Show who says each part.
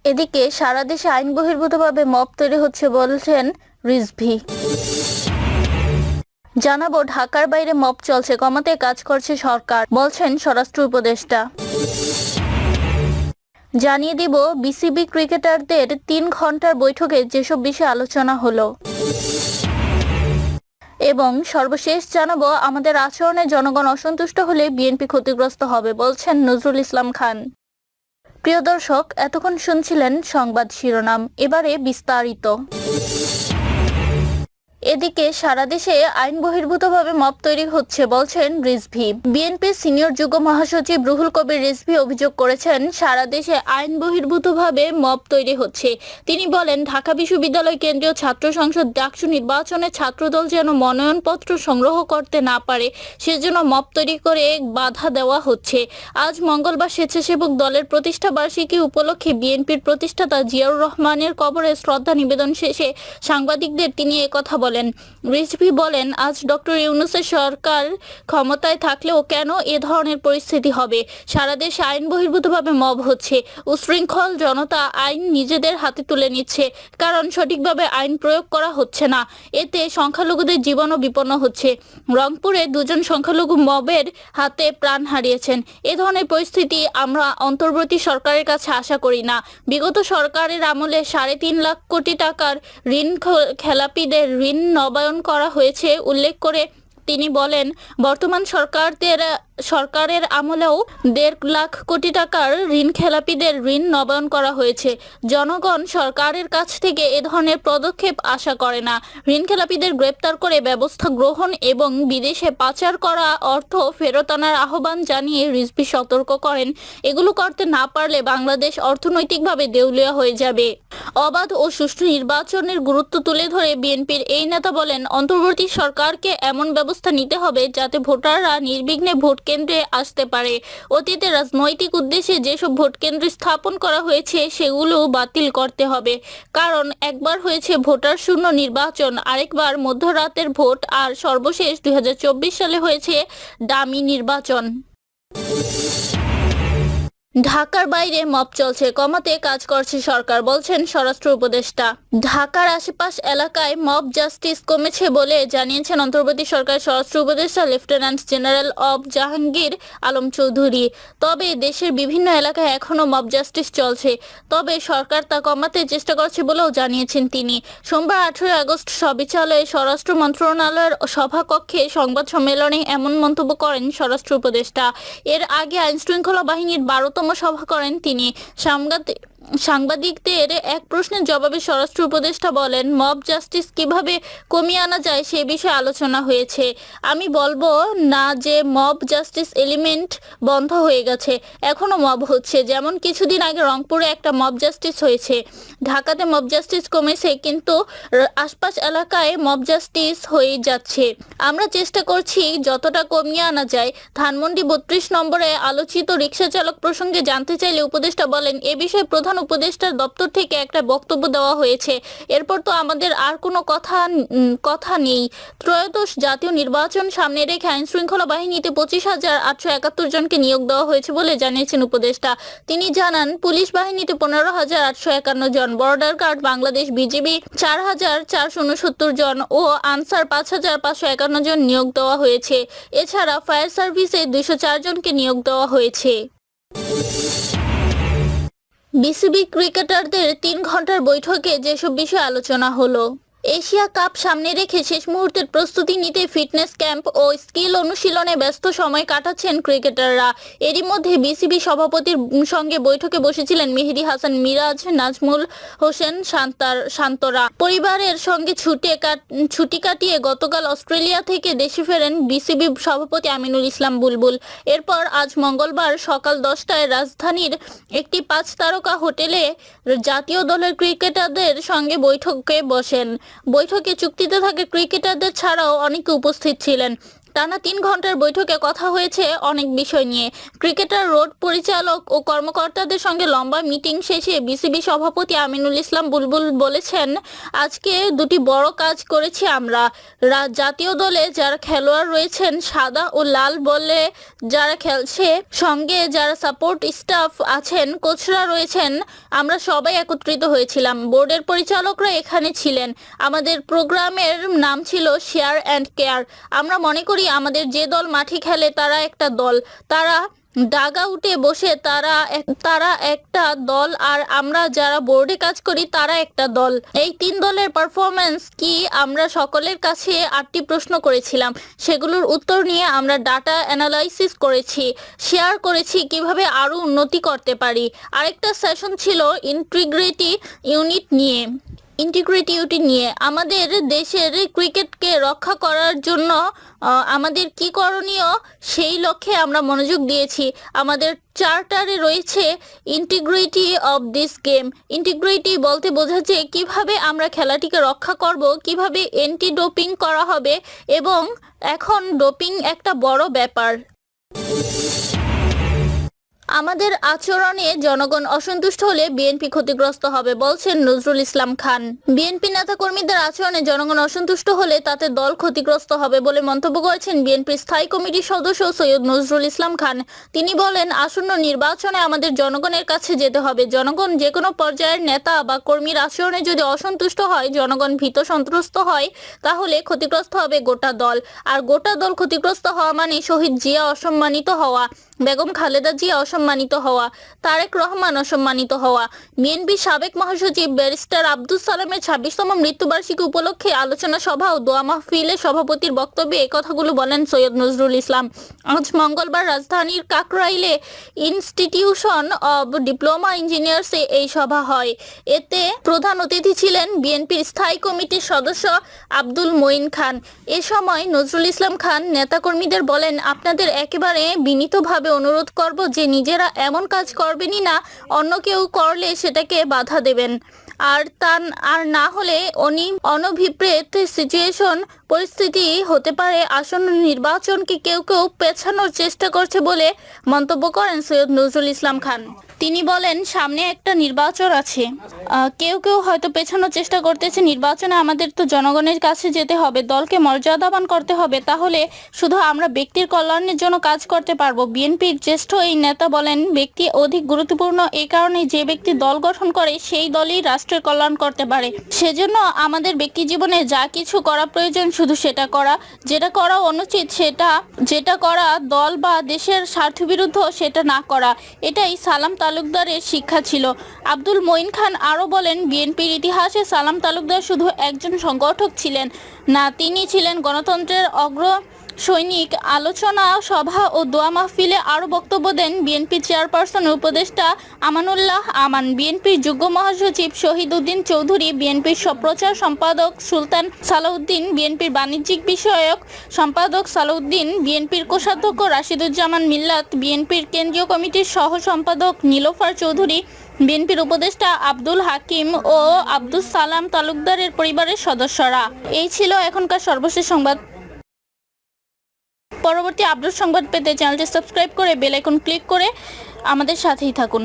Speaker 1: এদিকে সারা দেশে আইন বহির্ভূতভাবে মব তৈরি হচ্ছে বলছেন রিজভী। জানাবো ঢাকার বাইরে মব চলছে, কমাতে কাজ করছে সরকার, বলছেন স্বরাষ্ট্র উপদেষ্টা। জানিয়ে দিব বিসিবি ক্রিকেটারদের 3 ঘন্টার বৈঠকে যেসব বিষয়ে আলোচনা হলো। এবং সর্বশেষ জানাবো আমাদের আচরণে জনগণ অসন্তুষ্ট হলে বিএনপি ক্ষতিগ্রস্ত হবে, বলছেন নজরুল ইসলাম খান। প্রিয় দর্শক, এতক্ষণ শুনছিলেন সংবাদ শিরোনাম, এবারে বিস্তারিত। এদিকে সারা দেশে আইন বহির্ভূতভাবে মব তৈরি হচ্ছে বলছেন রিজভী। বিএনপির সিনিয়র যুগ্ম মহাসচিব রুহুল কবির রিজভী অভিযোগ করেছেন সারা দেশে আইন বহির্ভূতভাবে মব তৈরি হচ্ছে। তিনি বলেন, ঢাকা বিশ্ববিদ্যালয় কেন্দ্রীয় ছাত্র সংসদ ডাকসু নির্বাচনে ছাত্রদল যেন মনোনয়নপত্র সংগ্রহ করতে না পারে সেজন্য মব তৈরি করে বাধা দেওয়া হচ্ছে। আজ মঙ্গলবার স্বেচ্ছাসেবক দলের প্রতিষ্ঠা বার্ষিকী উপলক্ষে বিএনপির প্রতিষ্ঠাতা জিয়াউর রহমানের কবরে শ্রদ্ধা নিবেদন শেষে সাংবাদিকদের তিনি একথা বলেন। রিজভী বলেন, আজ ডক্টর ইউনূসের সরকার ক্ষমতায় থাকলেও কেন এ ধরনের পরিস্থিতি হবে? সারা দেশে আইন বহির্ভূতভাবে মব হচ্ছে। উশৃঙ্খল জনতা আইন নিজেদের হাতে তুলে নিচ্ছে, কারণ সঠিকভাবে আইন প্রয়োগ করা হচ্ছে না। এতে সংখ্যালঘুদের জীবনও বিপন্ন হচ্ছে। রংপুরে 2 জন সংখ্যালঘু মবের হাতে প্রাণ হারিয়েছেন। এ ধরনের পরিস্থিতি আমরা অন্তর্বর্তী সরকারের কাছে আশা করি না। বিগত সরকারের আমলে 3.5 লাখ কোটি টাকার ঋণ খেলাপিদের ঋণ নবায়ন করা হয়েছে উল্লেখ করে তিনি বলেন, বর্তমান সরকারের আমলেও 1.5 লাখ কোটি টাকার ঋণ খেলাপিদের ঋণ নবায়ন করা হয়েছে। জনগণ সরকারের কাছ থেকে এ ধরনের পদক্ষেপ আশা করে না। ঋণ খেলাপিদের গ্রেপ্তার করে ব্যবস্থা গ্রহণ এবং বিদেশে পাচার করা অর্থ ফেরত আনার আহ্বান জানিয়ে রিজভী সতর্ক করেন, এগুলো করতে না পারলে বাংলাদেশ অর্থনৈতিকভাবে দেউলিয়া হয়ে যাবে। অবাধ ও সুষ্ঠু নির্বাচনের গুরুত্ব তুলে ধরে বিএনপির এই নেতা বলেন, অন্তর্বর্তী সরকারকে এমন ব্যবস্থা নিতে হবে যাতে ভোটাররা নির্বিঘ্নে ভোট কেন্দ্রে আসতে পারে। অতীতে রাজনৈতিক উদ্দেশ্যে যেসব ভোট কেন্দ্র স্থাপন করা হয়েছে সেগুলো বাতিল করতে হবে, কারণ একবার হয়েছে ভোটার শূন্য নির্বাচন, আরেকবার মধ্যরাতের ভোট, আর সর্বশেষ 2024 সালে হয়েছে ডামি নির্বাচন। ঢাকার বাইরে মব চলছে, কমাতে কাজ করছে সরকার, বলছেন স্বরাষ্ট্র উপদেষ্টা। ঢাকার আশেপাশ এলাকায় মব জাস্টিস কমেছে বলে জানিয়েছেন অন্তর্বর্তী সরকারের স্বরাষ্ট্র উপদেষ্টা lieutenant general of Jahangir Alam Chowdhury. তবে দেশের বিভিন্ন এলাকায় এখনো মব জাস্টিস চলছে, তবে সরকার তা কমাতে চেষ্টা করছে বলেও জানিয়েছেন তিনি। সোমবার 18 আগস্ট সবিচালয়ে স্বরাষ্ট্র মন্ত্রণালয়ের সভাকক্ষে সংবাদ সম্মেলনে এমন মন্তব্য করেন স্বরাষ্ট্র উপদেষ্টা। এর আগে আইনশৃঙ্খলা বাহিনীর 12তম সভা করেন তিনি। সাংবাদিকদের এক প্রশ্নের জবাবে স্বরাষ্ট্র উপদেষ্টা বলেন, মব জাস্টিস কিভাবে কমিয়ে আনা যায় সে বিষয়ে আলোচনা হয়েছে। আমি বলবো না যে মব জাস্টিস এলিমেন্ট বন্ধ হয়ে গেছে, এখনো মব হচ্ছে। যেমন কিছুদিন আগে রংপুরে একটা মব জাস্টিস হয়েছে। ঢাকাতে মব জাস্টিস কমেছে, কিন্তু আশপাশ এলাকায় মব জাস্টিস হয়ে যাচ্ছে। আমরা চেষ্টা করছি যতটা কমিয়ে আনা যায়। ধানমন্ডি 32 নম্বরে আলোচিত রিকশা চালক প্রসঙ্গে জানতে চাইলে উপদেষ্টা বলেন, এ বিষয়ে প্রধান উপদেষ্টার দপ্তর থেকে একটা বক্তব্য দেওয়া হয়েছে। এরপর তো আমাদের আর কোনো কথা নেই। ত্রয়োদশ জাতীয় নির্বাচন সামনে রেখে আইনশৃঙ্খলা বাহিনীতে 25,871 জনকে নিয়োগ দেওয়া হয়েছে বলে জানিয়েছেন উপদেষ্টা। তিনি জানান, পুলিশ বাহিনীতে 15,851 জন, বর্ডার গার্ড বাংলাদেশ বিজিবি 4,469 জন ও আনসার 5,551 জন নিয়োগ দেওয়া হয়েছে। এছাড়া ফায়ার সার্ভিসে 204 জনকে নিয়োগ দেওয়া হয়েছে। বিসিবি ক্রিকেটারদের 3 ঘন্টার বৈঠকে যেসব বিষয়ে আলোচনা হলো। এশিয়া কাপ সামনে রেখে শেষ মুহূর্তের প্রস্তুতি নিতে ফিটনেস ক্যাম্প ও স্কিল অনুশীলনে ব্যস্ত সময় কাটাচ্ছেন ক্রিকেটাররা। এরই মধ্যে বিসিবি সভাপতির সঙ্গে বৈঠকে বসেছিলেন মেহেদী হাসান মিরাজ, নাজমুল হোসেন শান্তরা। পরিবারের সঙ্গে ছুটি কাটিয়ে গতকাল অস্ট্রেলিয়া থেকে দেশে ফেরেন বিসিবি সভাপতি আমিনুল ইসলাম বুলবুল। এরপর আজ মঙ্গলবার সকাল 10টায় রাজধানীর একটি 5 তারকা হোটেলে জাতীয় দলের ক্রিকেটারদের সঙ্গে বৈঠকে বসেন। বৈঠকে চুক্তিতে থাকা ক্রিকেটারদের ছাড়াও অনেকে উপস্থিত ছিলেন। টানা 3 ঘন্টার বৈঠকে কথা হয়েছে অনেক বিষয় নিয়ে। ক্রিকেটার, রোড পরিচালক ও কর্মকর্তাদের সঙ্গে লম্বা মিটিং শেষে বিসিবি সভাপতি আমিনুল ইসলাম বুলবুল বলেছেন, আজকে দুটি বড় কাজ করেছি আমরা। জাতীয় দলে যারা খেলোয়াড় রয়েছেন, সাদা ও লাল বলে যারা খেলছে, সঙ্গে যারা সাপোর্ট স্টাফ আছেন, কোচরা রয়েছেন, আমরা সবাই একত্রিত হয়েছিলাম। বোর্ডের পরিচালকরা এখানে ছিলেন। আমাদের প্রোগ্রামের নাম ছিল শেয়ার অ্যান্ড কেয়ার। আমরা মনে করি আমাদের যে দল মাঠে খেলে তারা একটা দল, তারা ডাগআউটে বসে তারা একটা দল, আর আমরা যারা বোর্ডে কাজ করি তারা একটা দল। এই 3 দলের পারফরমেন্স কি আমরা সকলের কাছে 8টি প্রশ্ন করেছিলাম। সেগুলোর উত্তর নিয়ে আমরা ডাটা অ্যানালাইসিস করেছি, শেয়ার করেছি কিভাবে আরো উন্নতি করতে পারি। আরেকটা সেশন ছিল ইন্টিগ্রিটি নিয়ে আমাদের দেশের ক্রিকেটকে রক্ষা করার জন্য আমাদের কি করণীয়, সেই লক্ষ্যে আমরা মনোযোগ দিয়েছি। আমাদের চার্টারে রয়েছে integrity of this game. Integrity বলতে বোঝাচ্ছে কিভাবে আমরা খেলাটিকে রক্ষা করব, কিভাবে অ্যান্টি ডোপিং করা হবে, এবং এখন ডোপিং একটা বড় ব্যাপার। আমাদের আচরণে জনগণ অসন্তুষ্ট হলে বিএনপি ক্ষতিগ্রস্ত হবে, বলছেন নজরুল ইসলাম খান। বিএনপি নেতাকর্মীদের আচরণে জনগণ অসন্তুষ্ট হলে তাতে দল ক্ষতিগ্রস্ত হবে বলে মন্তব্য করেছেন বিএনপির স্থায়ী কমিটির সদস্য সৈয়দ নজরুল ইসলাম খান। তিনি বলেন, আসন্ন নির্বাচনে আমাদের জনগণের কাছে যেতে হবে। জনগণ যে কোনো পর্যায়ের নেতা বা কর্মীর আচরণে যদি অসন্তুষ্ট হয়, জনগণ ভীত সন্ত্রস্ত হয়, তাহলে ক্ষতিগ্রস্ত হবে গোটা দল। আর গোটা দল ক্ষতিগ্রস্ত হওয়া মানে শহীদ জিয়া অসম্মানিত হওয়া, বেগম খালেদা জিয়া অসম্মানিত হওয়া, তারেক রহমান অসম্মানিত হওয়া। বিএনপির সাবেক মহাসচিব ব্যারিস্টার আব্দুস সালামের 26তম মৃত্যুবার্ষিকী উপলক্ষে আলোচনা সভা ও দোয়া মাহফিলে সভাপতির বক্তব্যে এই কথাগুলো বলেন সৈয়দ নজরুল ইসলাম। আজ মঙ্গলবার রাজধানীর কাকরাইলে ইনস্টিটিউশন অব ডিপ্লোমা ইঞ্জিনিয়ার্সে এই সভা হয়। এতে প্রধান অতিথি ছিলেন বিএনপির স্থায়ী কমিটির সদস্য আব্দুল মঈন খান। এ সময় নজরুল ইসলাম খান নেতাকর্মীদের বলেন, আপনাদের একেবারে বিনীতভাবে অনুরোধ করব যে নিজেরা এমন কাজ করবেনই না, অন্য কেউ করলে সেটাকে বাধা দেবেন। আর না হলে অনভিপ্রেত পরিস্থিতি হতে পারে। আসন্ন নির্বাচনকে কেউ পেছানোর চেষ্টা করছে বলে মন্তব্য করেন সৈয়দ নজরুল ইসলাম খান। তিনি বলেন, সামনে একটা নির্বাচন আছে, কেউ হয়তো পেছানোর চেষ্টা করতেছে। নির্বাচনে আমাদের তো জনগণের কাছে যেতে হবে, দলকে মর্যাদাবান করতে হবে, তাহলে শুধু আমরা ব্যক্তির কল্যাণের জন্য কাজ করতে পারবো। বিএনপির জ্যেষ্ঠ এই নেতা বলেন, ব্যক্তি অধিক গুরুত্বপূর্ণ এই কারণে যে ব্যক্তি দল গঠন করে সেই দলই রাষ্ট্রের কল্যাণ করতে পারে। সেজন্য আমাদের ব্যক্তি জীবনে যা কিছু করা প্রয়োজন শুধু সেটা করা, যেটা করা অনুচিত যেটা করা দল বা দেশের স্বার্থবিরুদ্ধ সেটা না করা। এটাই সালাম তালুকদারের শিক্ষা ছিল। আব্দুল মঈন খান আরও বলেন, বিএনপির ইতিহাসে সালাম তালুকদার শুধু একজন সংগঠক ছিলেন না, তিনি ছিলেন গণতন্ত্রের অগ্র সৈনিক। আলোচনা সভা ও দোয়া মাহফিলে আরও বক্তব্য দেন বিএনপি চেয়ারপারসন ও উপদেষ্টা আমানুল্লাহ আমান, বিএনপির যুগ্ম মহাসচিব শহীদ উদ্দিন চৌধুরী, বিএনপির প্রচার সম্পাদক সুলতান সালাউদ্দিন, বিএনপির বাণিজ্যিক বিষয়ক সম্পাদক সালাউদ্দিন, বিএনপির কোষাধ্যক্ষ রাশিদুজ্জামান মিল্লাত, বিএনপির কেন্দ্রীয় কমিটির সহ সম্পাদক নীলোফার চৌধুরী, বিএনপির উপদেষ্টা আব্দুল হাকিম ও আব্দুস সালাম তালুকদারের পরিবারের সদস্যরা। এই ছিল এখনকার সর্বশেষ সংবাদ। পরবর্তী আপডেট সংবাদ পেতে চ্যানেলটি সাবস্ক্রাইব করে বেল আইকন ক্লিক করে আমাদের সাথেই থাকুন।